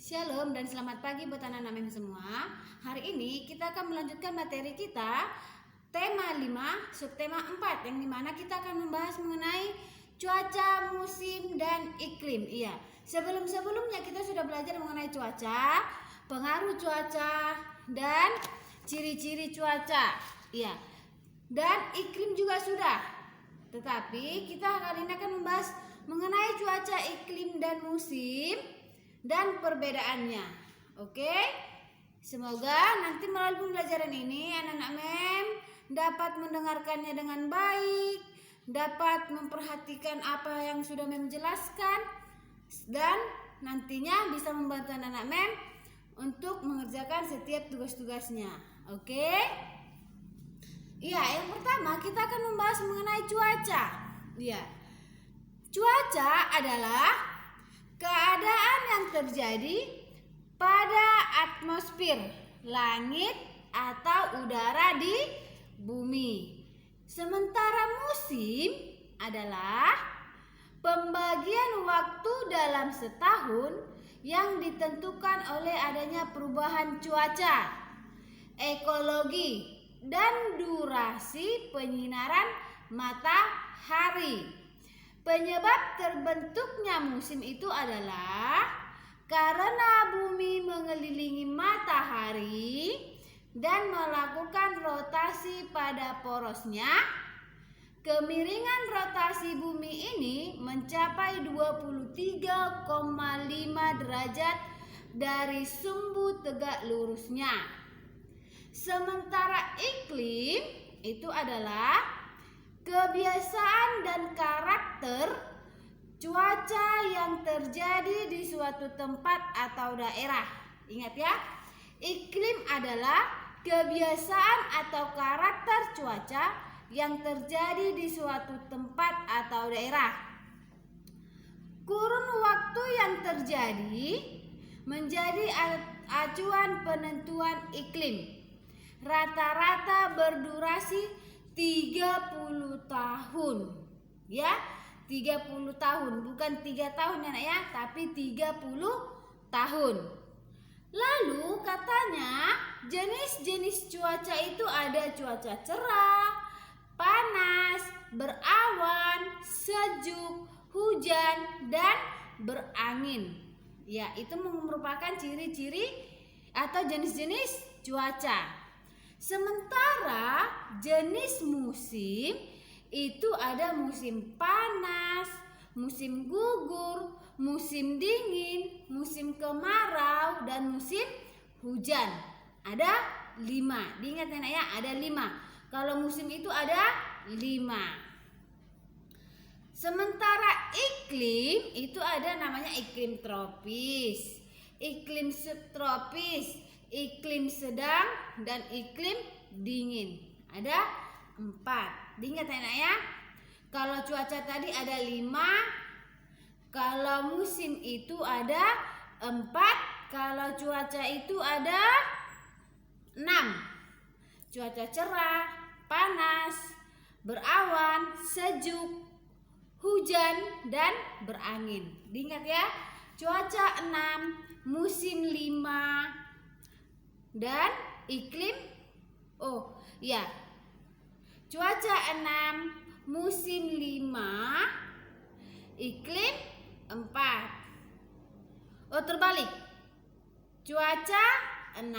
Shalom dan selamat pagi buat anak-anak MEM semua. Hari ini kita akan melanjutkan materi kita tema 5, subtema 4, yang dimana kita akan membahas mengenai cuaca, musim, dan iklim. Iya, sebelumnya kita sudah belajar mengenai cuaca, pengaruh cuaca, dan ciri-ciri cuaca. Iya, dan iklim juga sudah. Tetapi kita kali ini akan membahas mengenai cuaca, iklim, dan musim dan perbedaannya. Oke, semoga nanti melalui pembelajaran ini anak-anak MEM dapat mendengarkannya dengan baik, dapat memperhatikan apa yang sudah MEM jelaskan, dan nantinya bisa membantu anak-anak MEM untuk mengerjakan setiap tugas-tugasnya. Oke, iya, yang pertama kita akan membahas mengenai cuaca. Iya, cuaca adalah keadaan yang terjadi pada atmosfer, langit, atau udara di bumi. Sementara musim adalah pembagian waktu dalam setahun yang ditentukan oleh adanya perubahan cuaca, ekologi, dan durasi penyinaran matahari. Penyebab terbentuknya musim itu adalah karena bumi mengelilingi matahari dan melakukan rotasi pada porosnya. Kemiringan rotasi bumi ini mencapai 23,5 derajat dari sumbu tegak lurusnya. Sementara iklim itu adalah kebiasaan dan karakter cuaca yang terjadi di suatu tempat atau daerah. Ingat ya, iklim adalah kebiasaan atau karakter cuaca yang terjadi di suatu tempat atau daerah. Kurun waktu yang terjadi menjadi acuan penentuan iklim. Rata-rata berdurasi 30 tahun. Ya, 30 tahun, bukan 3 tahun ya, Nak ya, tapi 30 tahun. Lalu katanya jenis-jenis cuaca itu ada cuaca cerah, panas, berawan, sejuk, hujan, dan berangin. Ya, itu merupakan ciri-ciri atau jenis-jenis cuaca. Sementara jenis musim itu ada musim panas, musim gugur, musim dingin, musim kemarau, dan musim hujan. Ada 5. Diingat ya, Nak ya, ada 5. Kalau musim itu ada 5. Sementara iklim itu ada namanya iklim tropis, iklim subtropis, iklim sedang, dan iklim dingin. Ada 4. Diingat ya, Nak ya. Kalau cuaca tadi ada 5, kalau musim itu ada 4, kalau cuaca itu ada 6. Cuaca cerah, panas, berawan, sejuk, hujan, dan berangin. Diingat ya, cuaca 6, musim 5, dan iklim cuaca 6, musim 5, iklim 4. Terbalik. Cuaca 6,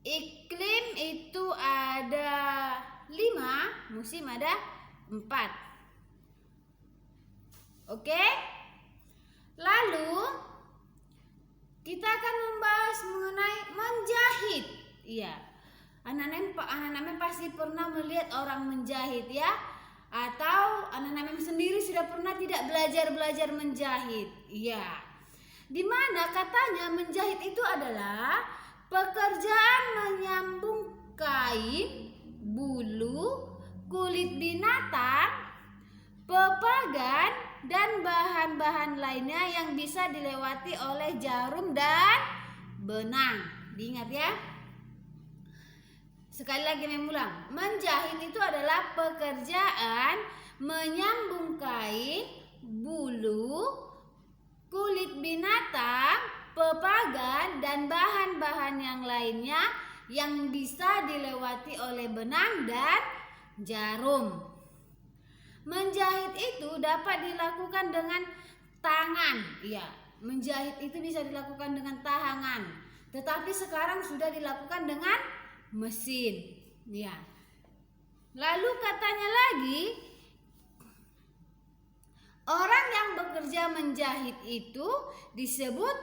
iklim itu ada 5, musim ada 4. Oke? Lalu kita akan membahas mengenai menjahit. Iya, anak-anak pasti pernah melihat orang menjahit ya, atau anak-anak sendiri sudah pernah tidak belajar menjahit. Iya, dimana katanya menjahit itu adalah pekerjaan menyambung kain, bulu, kulit binatang, pepagan, dan bahan-bahan lainnya yang bisa dilewati oleh jarum dan benang. Diingat ya. Sekali lagi mengulang, menjahit itu adalah pekerjaan menyambung kain, bulu, kulit binatang, pepagan, dan bahan-bahan yang lainnya yang bisa dilewati oleh benang dan jarum. Menjahit itu dapat dilakukan dengan tangan. Ya, menjahit itu bisa dilakukan dengan tangan, tetapi sekarang sudah dilakukan dengan mesin. Ya. Lalu katanya lagi, orang yang bekerja menjahit itu disebut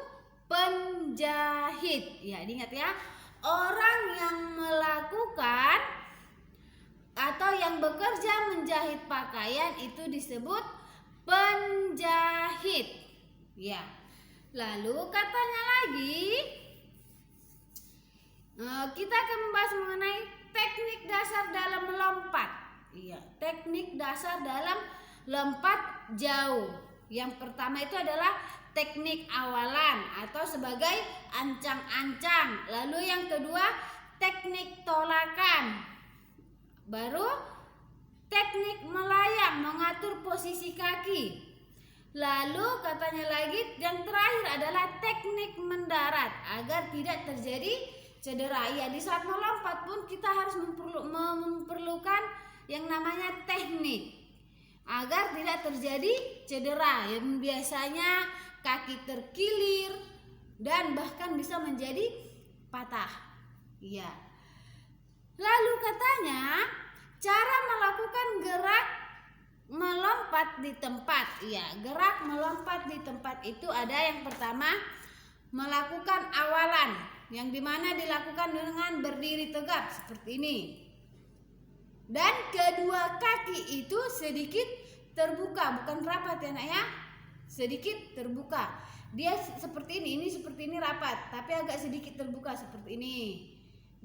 penjahit. Ya, diingat ya. Orang yang melakukan atau yang bekerja menjahit pakaian itu disebut penjahit. Ya. Lalu katanya lagi, kita akan membahas mengenai teknik dasar dalam melompat. Iya, teknik dasar dalam lompat jauh. Yang pertama itu adalah teknik awalan atau sebagai ancang-ancang. Lalu yang kedua teknik tolakan. Baru teknik melayang, mengatur posisi kaki. Lalu katanya lagi yang terakhir adalah teknik mendarat agar tidak terjadi cedera. Ya, di saat melompat pun kita harus memerlukan yang namanya teknik agar tidak terjadi cedera yang biasanya kaki terkilir dan bahkan bisa menjadi patah. Iya. Lalu katanya cara melakukan gerak melompat di tempat. Ya, gerak melompat di tempat itu ada yang pertama melakukan awalan, yang dimana dilakukan dengan berdiri tegap seperti ini. Dan kedua kaki itu sedikit terbuka, bukan rapat ya nak ya, sedikit terbuka. Dia seperti ini seperti ini rapat, tapi agak sedikit terbuka seperti ini,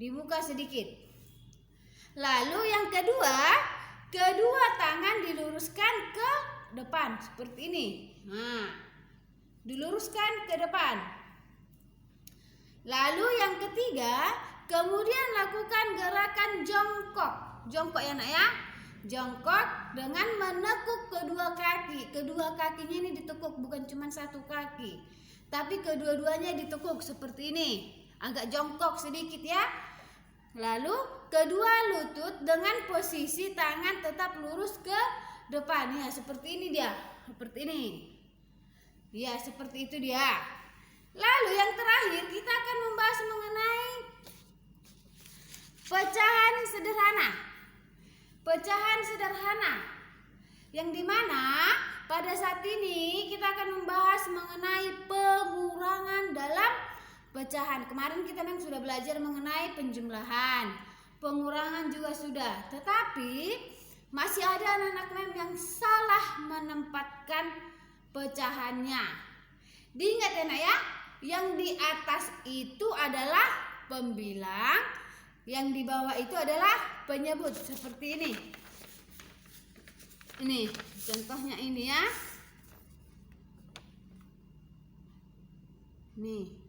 dibuka sedikit. Lalu yang kedua, kedua tangan diluruskan ke depan seperti ini. Nah, diluruskan ke depan. Lalu yang ketiga, kemudian lakukan gerakan jongkok. Jongkok ya nak ya. Jongkok dengan menekuk kedua kaki. Kedua kakinya ini ditekuk, bukan cuma satu kaki, tapi kedua-duanya ditekuk seperti ini. Agak jongkok sedikit ya. Lalu kedua lutut dengan posisi tangan tetap lurus ke depan. Ya, seperti ini dia. Seperti ini. Ya, seperti itu dia. Lalu yang terakhir kita akan membahas mengenai pecahan sederhana. Pecahan sederhana yang dimana pada saat ini kita akan membahas mengenai pengurangan dalam pecahan. Kemarin kita memang sudah belajar mengenai penjumlahan, pengurangan juga sudah, tetapi masih ada anak-anak mem yang salah menempatkan pecahannya. Diingat ya nak ya, yang di atas itu adalah pembilang, yang di bawah itu adalah penyebut seperti ini. Ini contohnya ini ya. Nih.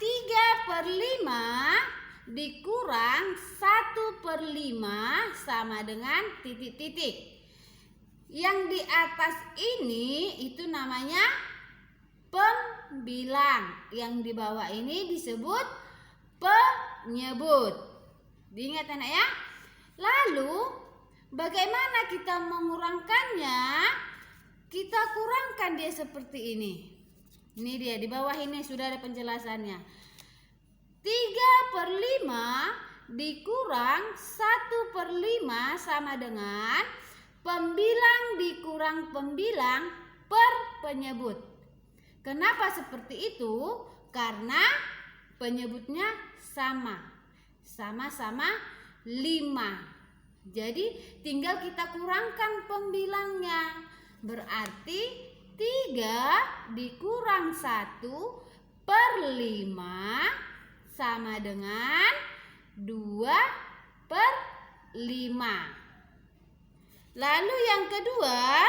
3/5 dikurang 1/5 sama dengan titik-titik. Yang di atas ini itu namanya pembilang. Yang di bawah ini disebut penyebut. Diingat anak ya. Lalu bagaimana kita mengurangkannya? Kita kurangkan dia seperti ini. Ini dia, di bawah ini sudah ada penjelasannya. 3/5 dikurang 1/5 sama dengan pembilang dikurang pembilang per penyebut. Kenapa seperti itu? Karena penyebutnya sama-sama 5. Jadi tinggal kita kurangkan pembilangnya. Berarti 3 dikurang 1/5 sama dengan 2/5. Lalu yang kedua,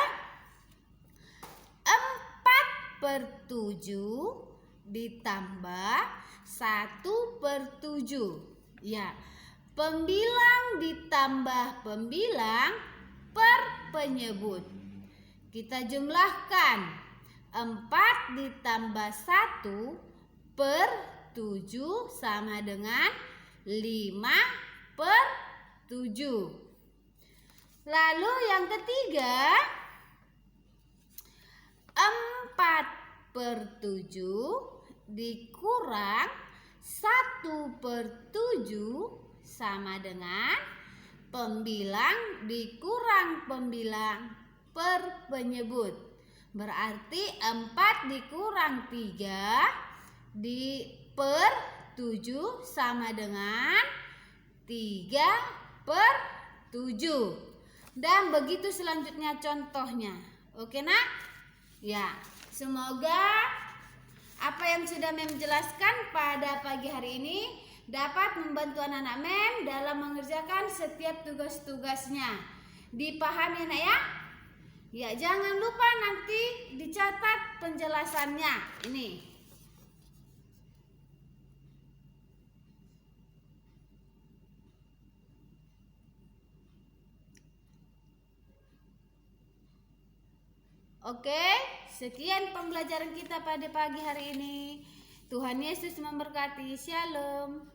4/7 ditambah 1/7. Ya, pembilang ditambah pembilang per penyebut. Kita jumlahkan. 4 ditambah 1 per 7 sama dengan 5 per 7. Lalu yang ketiga, 4 per 7 dikurang 1 per 7 sama dengan pembilang dikurang pembilang per penyebut. Berarti 4 dikurang 3 per 7 sama dengan 3 per 7. Dan begitu selanjutnya contohnya. Oke nak? Ya, semoga apa yang sudah Mem jelaskan pada pagi hari ini dapat membantu anak-anak Mem dalam mengerjakan setiap tugas-tugasnya. Dipahami nak ya? Ya, jangan lupa nanti dicatat penjelasannya. Ini. Oke, sekian pembelajaran kita pada pagi hari ini. Tuhan Yesus memberkati. Shalom.